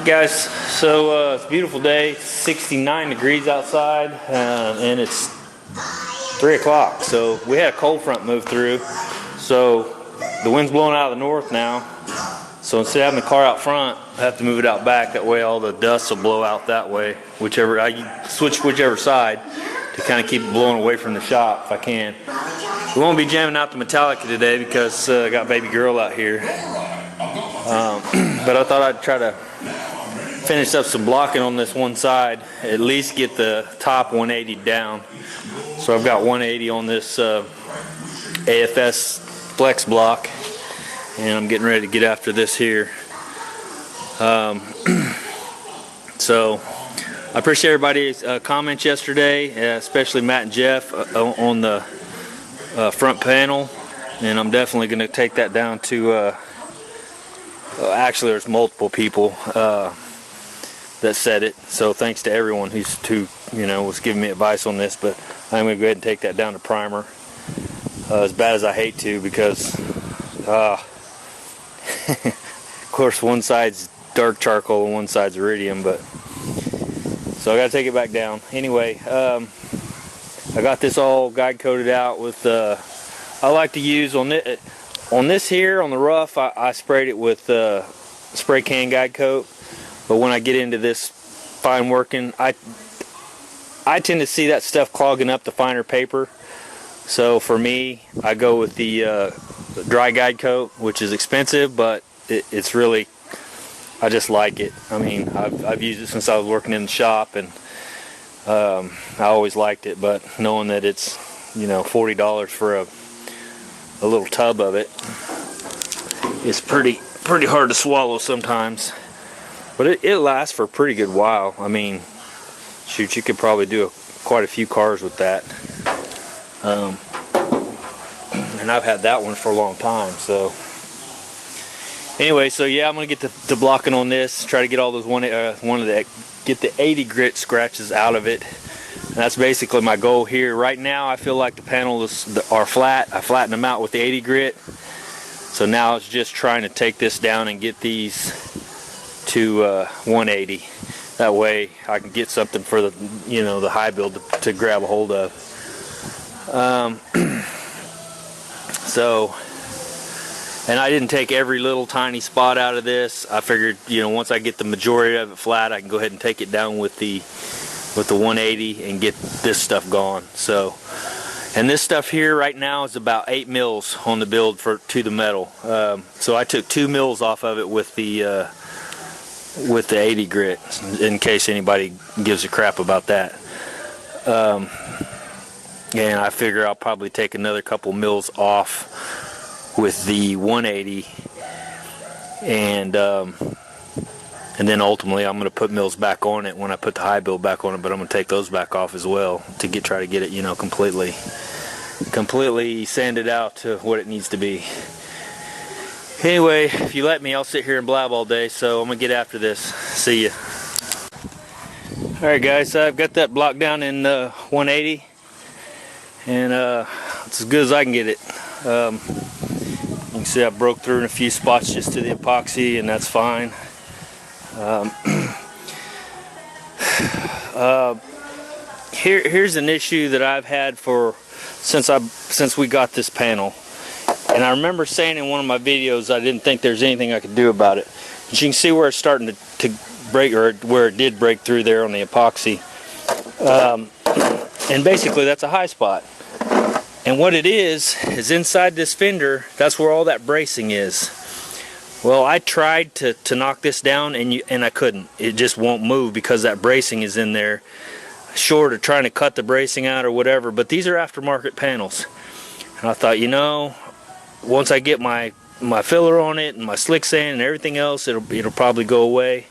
Guys, so it's a beautiful day, 69 degrees outside, and it's 3 o'clock. So we had a cold front move through, so the wind's blowing out of the north now. So instead of having the car out front, I have to move it out back. That way all the dust will blow out that way. Whichever I switch whichever side to kind of keep it blowing away from the shop if I can. We won't be jamming out the Metallica today because I got baby girl out here. But I thought I'd try to finish up some blocking on this one side, at least get the top 180 down. So I've got 180 on this AFS flex block, and I'm getting ready to get after this here. So I appreciate everybody's comments yesterday, especially Matt and Jeff on the front panel, and I'm definitely going to take that down to actually there's multiple people that said it, so thanks to everyone who was giving me advice on this. But I'm going to go ahead and take that down to primer, as bad as I hate to, because of course one side's dark charcoal and one side's iridium, but so I got to take it back down. Anyway, I got this all guide coated out with I like to use on this here on the rough, I sprayed it with spray can guide coat. But when I get into this fine working, I tend to see that stuff clogging up the finer paper. So for me, I go with the dry guide coat, which is expensive, but it's really, I just like it. I mean, I've used it since I was working in the shop, and I always liked it. But knowing that it's $40 for a little tub of it, it's pretty hard to swallow sometimes. But it lasts for a pretty good while. I mean, shoot, you could probably do quite a few cars with that. And I've had that one for a long time. So anyway, so yeah, I'm gonna get to blocking on this. Try to get all those get the 80 grit scratches out of it. And that's basically my goal here. Right now, I feel like the panels are flat. I flattened them out with the 80 grit. So now it's just trying to take this down and get these to 180. That way I can get something for the the high build to grab a hold of. So, and I didn't take every little tiny spot out of this. I figured once I get the majority of it flat, I can go ahead and take it down with the 180 and get this stuff gone. So, and this stuff here right now is about 8 mils on the build to the metal. So I took 2 mils off of it with the 80 grit, in case anybody gives a crap about that. And I figure I'll probably take another couple mils off with the 180, and then ultimately I'm going to put mils back on it when I put the high build back on it, but I'm going to take those back off as well to try to get it completely sanded out to what it needs to be. Anyway, if you let me, I'll sit here and blab all day, so I'm going to get after this. See ya. Alright guys, so I've got that block down in 180, and it's as good as I can get it. You can see I broke through in a few spots just to the epoxy, and that's fine. Here's an issue that I've had since we got this panel. And I remember saying in one of my videos I didn't think there's anything I could do about it. But you can see where it's starting to break, or where it did break through there on the epoxy. And basically that's a high spot. And what it is inside this fender, that's where all that bracing is. Well, I tried to knock this down, and I couldn't. It just won't move because that bracing is in there. Short of trying to cut the bracing out or whatever, but these are aftermarket panels. And I thought, once I get my filler on it and my slick sand and everything else, it'll probably go away.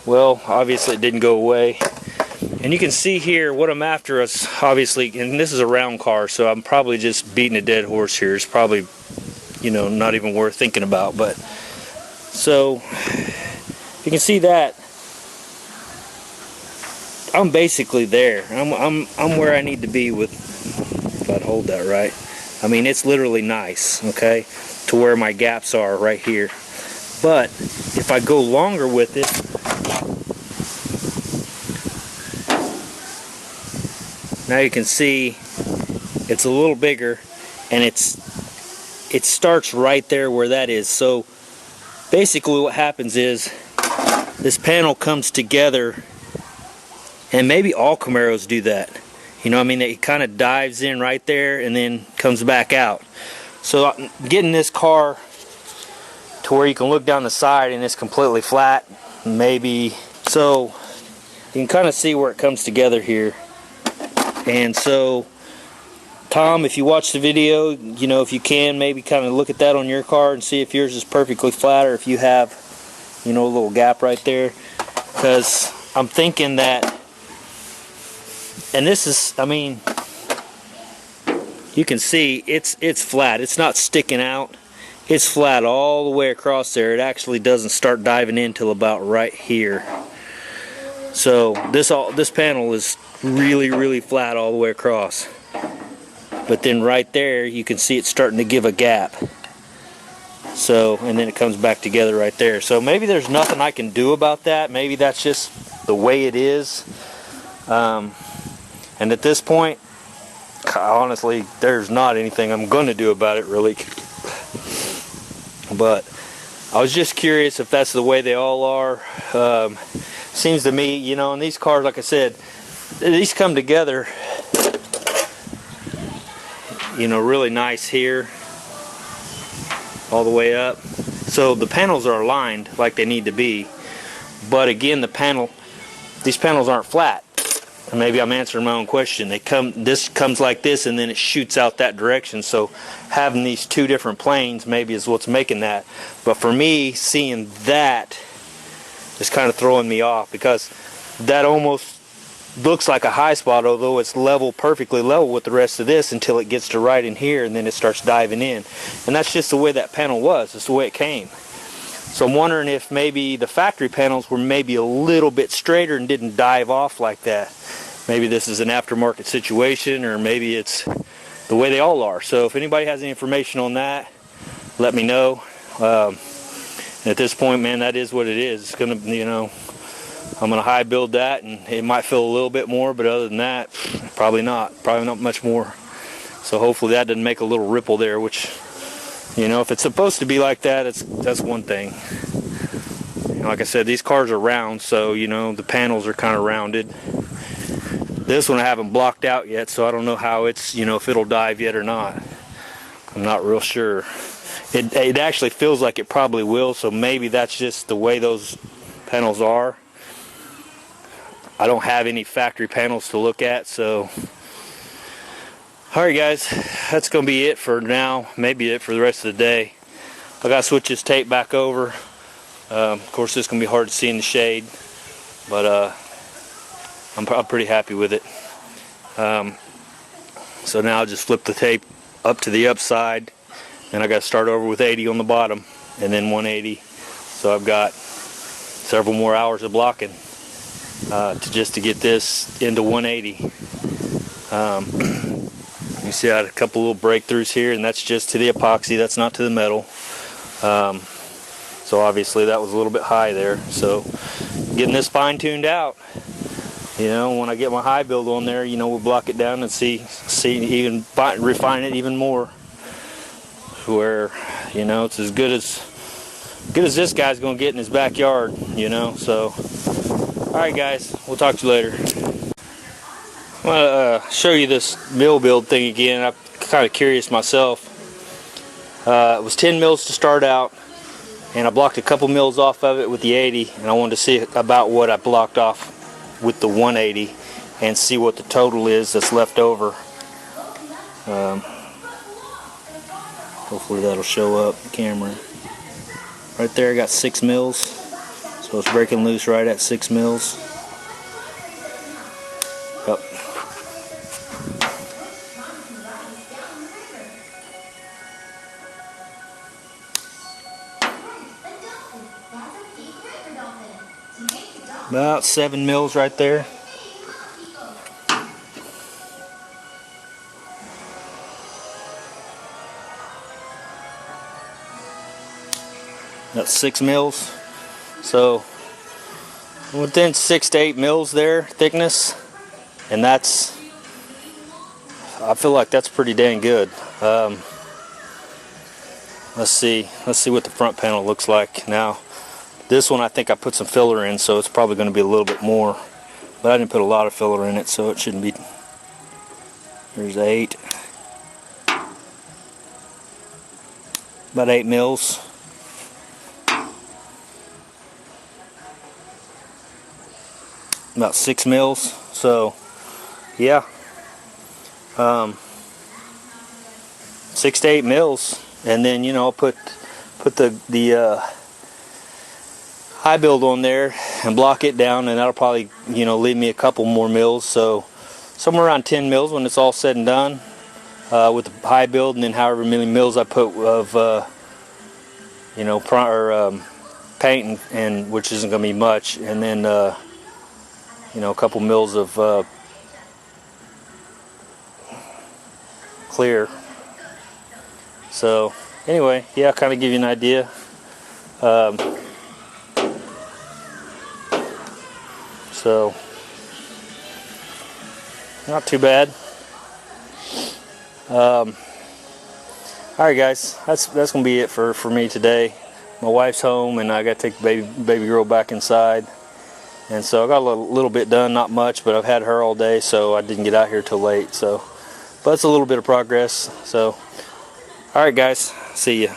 Well, obviously it didn't go away. And you can see here what I'm after is obviously, and this is a round car, so I'm probably just beating a dead horse here. It's probably not even worth thinking about. But so you can see that I'm basically there. I'm where I need to be with, if I'd hold that right. I mean, it's literally nice, okay, to where my gaps are right here. But if I go longer with it, Now you can see it's a little bigger, and it starts right there where that is. So basically what happens is this panel comes together, and maybe all Camaros do that. You know what I mean? It kind of dives in right there and then comes back out. So getting this car to where you can look down the side and it's completely flat, maybe. So you can kind of see where it comes together here. And so Tom, if you watch the video, you know, if you can, maybe kind of look at that on your car and see if yours is perfectly flat, or if you have, you know, a little gap right there. Because I'm thinking that, and this is, I mean, you can see it's flat. It's not sticking out. It's flat all the way across there. It actually doesn't start diving in till about right here. So this panel is really flat all the way across. But then right there you can see it's starting to give a gap. So, and then it comes back together right there. So maybe there's nothing I can do about that. Maybe that's just the way it is. And at this point, honestly, there's not anything I'm going to do about it, really. But I was just curious if that's the way they all are. Seems to me, you know, and these cars, like I said, these come together, you know, really nice here, all the way up. So the panels are aligned like they need to be. But again, these panels aren't flat. And maybe I'm answering my own question. This comes like this, and then it shoots out that direction. So having these two different planes maybe is what's making that. But for me, seeing that is kind of throwing me off, because that almost looks like a high spot, although it's level, perfectly level with the rest of this, until it gets to right in here, and then it starts diving in. And that's just the way that panel was. It's the way it came. So I'm wondering if maybe the factory panels were maybe a little bit straighter and didn't dive off like that. Maybe this is an aftermarket situation, or maybe it's the way they all are. So if anybody has any information on that, let me know. At this point, man, that is what it is. It's gonna, you know, I'm gonna high build that, and it might feel a little bit more, but other than that, probably not much more. So hopefully that doesn't make a little ripple there, which, you know, if it's supposed to be like that, that's one thing. You know, like I said, these cars are round, so, you know, the panels are kind of rounded. This one I haven't blocked out yet, so I don't know how it's, you know, if it'll dive yet or not. I'm not real sure. It actually feels like it probably will, so maybe that's just the way those panels are. I don't have any factory panels to look at, so. Alright guys, that's going to be it for now. Maybe it for the rest of the day. I got to switch this tape back over. Of course, this is going to be hard to see in the shade, but I'm pretty happy with it. So now I'll just flip the tape up to the upside, and I got to start over with 80 on the bottom, and then 180. So I've got several more hours of blocking just to get this into 180. You see I had a couple little breakthroughs here, and that's just to the epoxy, that's not to the metal. So obviously that was a little bit high there. So getting this fine-tuned out, you know, when I get my high build on there, you know, we'll block it down and see even refine it even more, where, you know, it's as good as this guy's gonna get in his backyard, you know. So alright guys, we'll talk to you later. I want to show you this mill build thing again. I'm kind of curious myself. It was 10 mils to start out, and I blocked a couple mils off of it with the 80, and I wanted to see about what I blocked off with the 180 and see what the total is that's left over. Hopefully that'll show up the camera. Right there I got 6 mils, so it's breaking loose right at 6 mils. Yep. About 7 mils right there. That's 6 mils. So within 6 to 8 mils there thickness, and that's I feel like that's pretty dang good. Let's see what the front panel looks like now. This one I think I put some filler in, so it's probably going to be a little bit more, but I didn't put a lot of filler in it, so it shouldn't be. There's 8, about 8 mils. About 6 mils. So yeah, 6 to 8 mils, and then, you know, I'll put the high build on there and block it down, and that'll probably, you know, leave me a couple more mils, so somewhere around 10 mils when it's all said and done, with the high build, and then however many mils I put of you know, paint, and which isn't going to be much, and then you know, a couple mils of clear. So anyway, yeah, kind of give you an idea. So not too bad. Alright guys, that's gonna be it for me today. My wife's home, and I gotta take the baby girl back inside, and so I got a little bit done, not much, but I've had her all day, so I didn't get out here till late. So, but it's a little bit of progress. So alright guys, see ya.